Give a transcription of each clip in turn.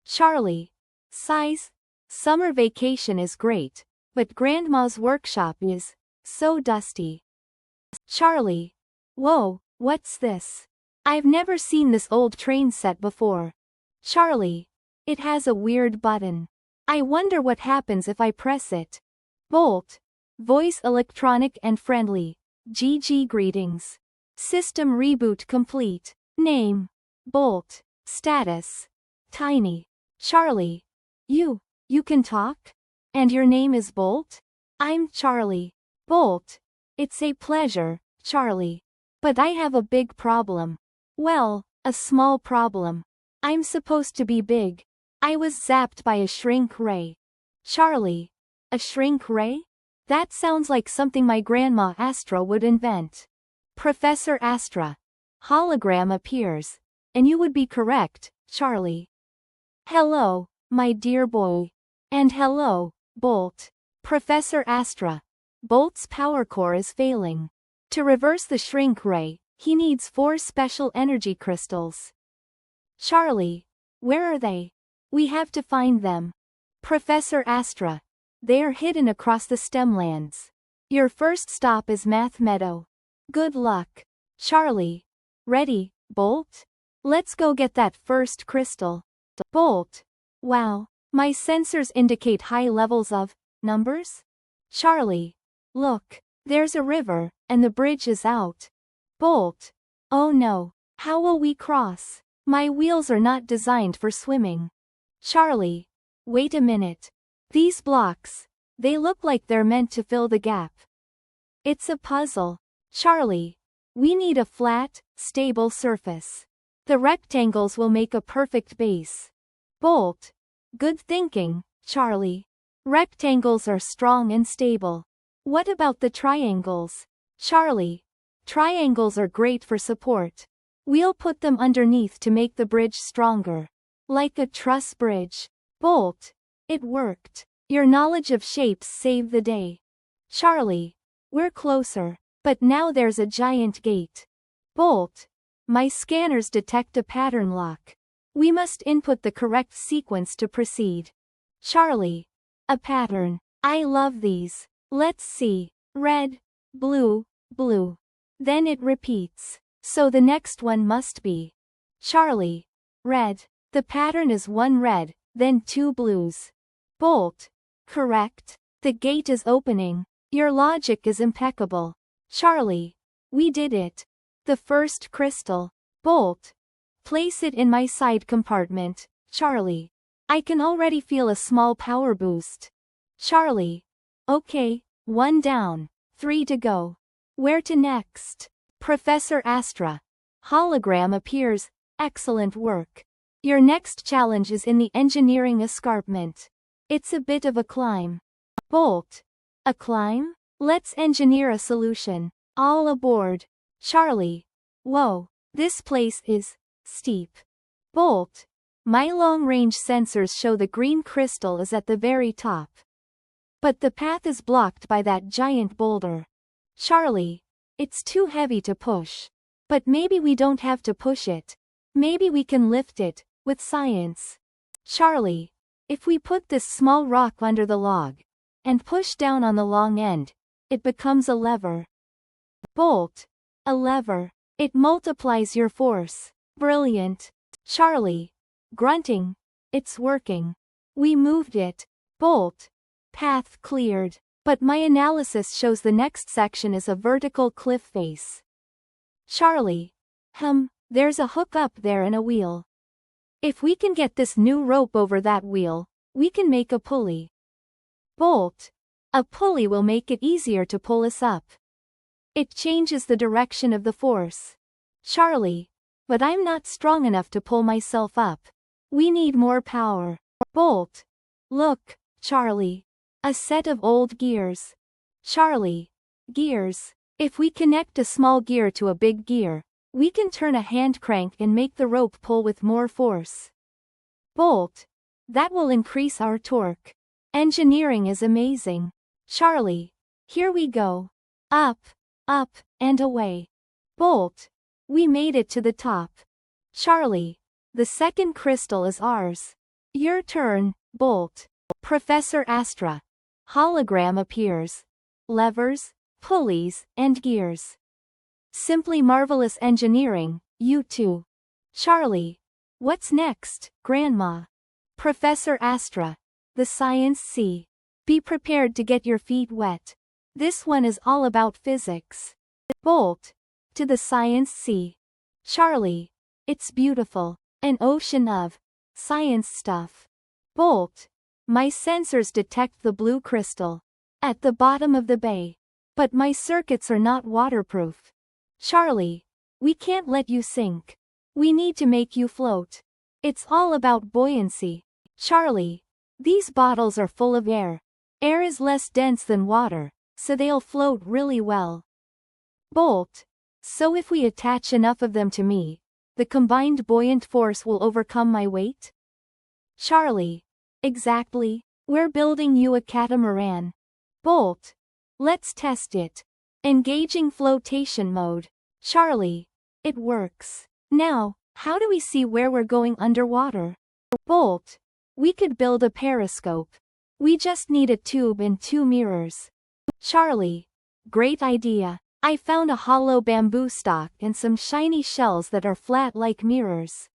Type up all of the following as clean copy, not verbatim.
Charlie. Sighs. Summer vacation is great, but Grandma's workshop is so dusty. Charlie. Whoa, what's this? I've never seen this old train set before. Charlie. It has a weird button. I wonder what happens if I press it. Bolt. Voice electronic and friendly. GG greetings. System reboot complete. Name. Bolt. Status. Tiny. Charlie. You can talk? And your name is Bolt? I'm Charlie. Bolt. It's a pleasure, Charlie. But I have a big problem. Well, a small problem. I'm supposed to be big. I was zapped by a shrink ray. Charlie. A shrink ray? That sounds like something my grandma Astra would invent. Professor Astra. Hologram appears. And you would be correct, Charlie. Hello, my dear boy. And hello, Bolt. Professor Astra. Bolt's power core is failing. To reverse the shrink ray, he needs 4 special energy crystals. Charlie. Where are they? We have to find them. Professor Astra. They are hidden across the stemlands. Your first stop is Math Meadow. Good luck. Charlie. Ready, Bolt? Let's go get that first crystal. Bolt. Wow, my sensors indicate high levels of numbers? Charlie. Look, there's a river, and the bridge is out. Bolt. Oh no, how will we cross? My wheels are not designed for swimming. Charlie. Wait a minute. These blocks, they look like they're meant to fill the gap. It's a puzzle. Charlie. We need a flat, stable surface. The rectangles will make a perfect base. Bolt. Good thinking, Charlie. Rectangles are strong and stable. What about the triangles? Charlie. Triangles are great for support. We'll put them underneath to make the bridge stronger. Like a truss bridge. Bolt. It worked. Your knowledge of shapes saved the day. Charlie. We're closer, but now there's a giant gate. Bolt. My scanners detect a pattern lock. We must input the correct sequence to proceed. Charlie. A pattern. I love these. Let's see. Red, blue, blue. Then it repeats. So the next one must be. Charlie. Red. The pattern is 1 red, then 2 blues. Bolt. Correct. The gate is opening. Your logic is impeccable. Charlie. We did it. The first crystal. Bolt. Place it in my side compartment, Charlie. I can already feel a small power boost. Charlie. Okay, 1 down, 3 to go. Where to next? Professor Astra. Hologram appears. Excellent work. Your next challenge is in the engineering escarpment. It's a bit of a climb. Bolt. A climb? Let's engineer a solution. All aboard. Charlie. Whoa, this place is steep. Bolt. My long-range sensors show the green crystal is at the very top. But the path is blocked by that giant boulder. Charlie. It's too heavy to push. But maybe we don't have to push it. Maybe we can lift it, with science. Charlie. If we put this small rock under the log, and push down on the long end, it becomes a lever. Bolt. A lever. It multiplies your force. Brilliant. Charlie. Grunting. It's working. We moved it. Bolt. Path cleared. But my analysis shows the next section is a vertical cliff face. Charlie. There's a hook up there and a wheel. If we can get this new rope over that wheel, we can make a pulley. Bolt. A pulley will make it easier to pull us up. It changes the direction of the force. Charlie. But I'm not strong enough to pull myself up. We need more power. Bolt. Look, Charlie. A set of old gears. Charlie. Gears. If we connect a small gear to a big gear, we can turn a hand crank and make the rope pull with more force. Bolt. That will increase our torque. Engineering is amazing. Charlie. Here we go. Up, and away. Bolt. We made it to the top. Charlie. The second crystal is ours. Your turn, Bolt. Professor Astra. Hologram appears. Levers, pulleys, and gears. Simply marvelous engineering, you two. Charlie. What's next, Grandma? Professor Astra. The Science Sea. Be prepared to get your feet wet. This one is all about physics. Bolt. To the Science Sea. Charlie. It's beautiful. An ocean of science stuff. Bolt. My sensors detect the blue crystal at the bottom of the bay. But my circuits are not waterproof. Charlie. We can't let you sink. We need to make you float. It's all about buoyancy. Charlie. These bottles are full of air. Air is less dense than water, so they'll float really well. Bolt. So if we attach enough of them to me, the combined buoyant force will overcome my weight? Charlie. Exactly. We're building you a catamaran. Bolt. Let's test it. Engaging flotation mode. Charlie. It works. Now, how do we see where we're going underwater? Bolt. We could build a periscope. We just need a tube and 2 mirrors. Charlie. Great idea. I found a hollow bamboo stalk and some shiny shells that are flat like mirrors.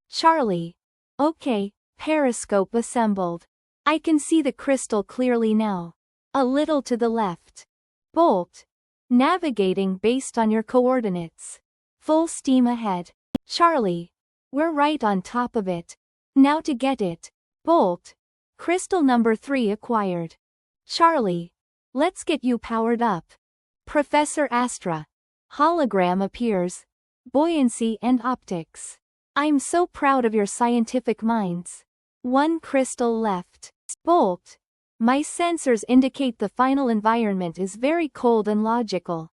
Charlie. Okay, periscope assembled. I can see the crystal clearly now. A little to the left. Bolt. Navigating based on your coordinates. Full steam ahead. Charlie. We're right on top of it. Now to get it. Bolt. Crystal number 3 acquired. Charlie. Let's get you powered up. Professor Astra. Hologram appears. Buoyancy and optics. I'm so proud of your scientific minds. 1 crystal left. Bolt. My sensors indicate the final environment is very cold and logical.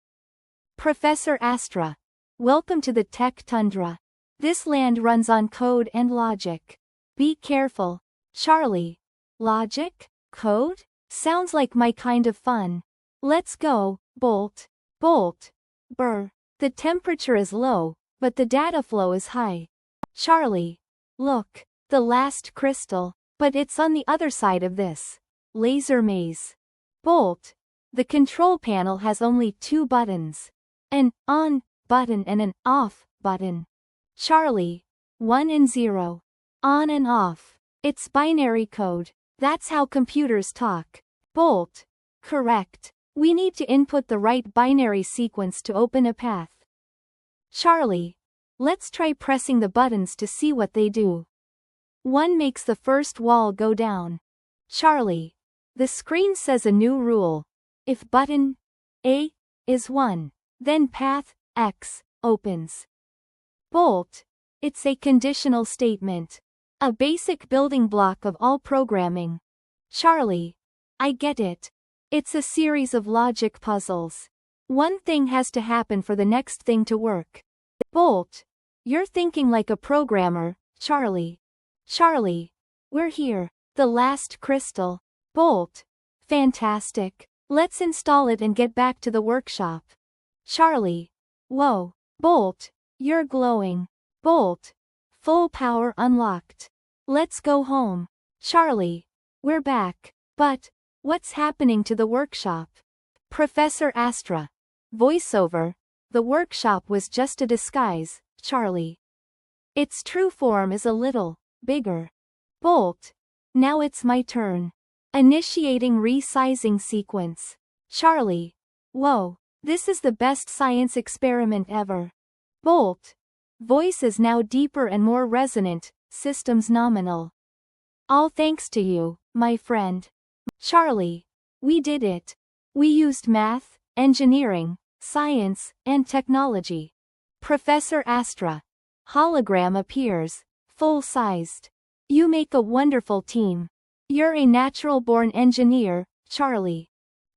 Professor Astra. Welcome to the tech tundra. This land runs on code and logic. Be careful. Charlie. Logic? Code? Sounds like my kind of fun. Let's go, Bolt. Bolt. Brr. The temperature is low, but the data flow is high. Charlie. Look. The last crystal. But it's on the other side of this laser maze. Bolt. The control panel has only 2 buttons. An on button and an off button. Charlie. 1 and 0. On and off. It's binary code. That's how computers talk. Bolt. Correct. We need to input the right binary sequence to open a path. Charlie. Let's try pressing the buttons to see what they do. 1 makes the first wall go down. Charlie. The screen says a new rule. If button A is 1, then path X opens. Bolt. It's a conditional statement. A basic building block of all programming. Charlie. I get it. It's a series of logic puzzles. One thing has to happen for the next thing to work. Bolt. You're thinking like a programmer, Charlie. Charlie. We're here. The last crystal. Bolt. Fantastic. Let's install it and get back to the workshop. Charlie. Whoa. Bolt. You're glowing. Bolt. Full power unlocked. Let's go home. Charlie. We're back. But what's happening to the workshop? Professor Astra. Voiceover. The workshop was just a disguise, Charlie. Its true form is a little bigger. Bolt. Now it's my turn. Initiating resizing sequence. Charlie. Whoa. This is the best science experiment ever. Bolt. Voice is now deeper and more resonant, systems nominal. All thanks to you, my friend. Charlie. We did it. We used math, engineering, science, and technology. Professor Astra. Hologram appears, full-sized. You make a wonderful team. You're a natural-born engineer, Charlie.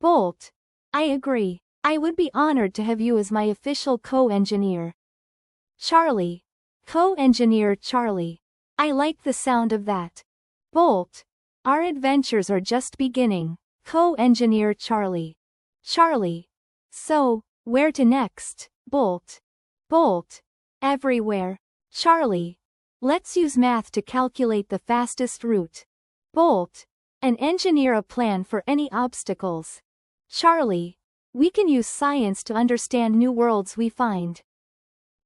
Bolt. I agree. I would be honored to have you as my official co-engineer. Charlie. Co-engineer Charlie. I like the sound of that. Bolt. Our adventures are just beginning, co-engineer Charlie. Charlie. So, where to next, Bolt? Bolt. Everywhere. Charlie. Let's use math to calculate the fastest route. Bolt. And engineer a plan for any obstacles. Charlie. We can use science to understand new worlds we find.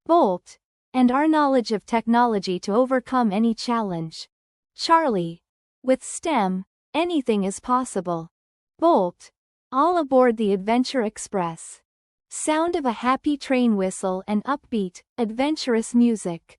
Bolt. And our knowledge of technology to overcome any challenge. Charlie. With STEM, anything is possible. Bolt. All aboard the Adventure Express. Sound of a happy train whistle and upbeat, adventurous music.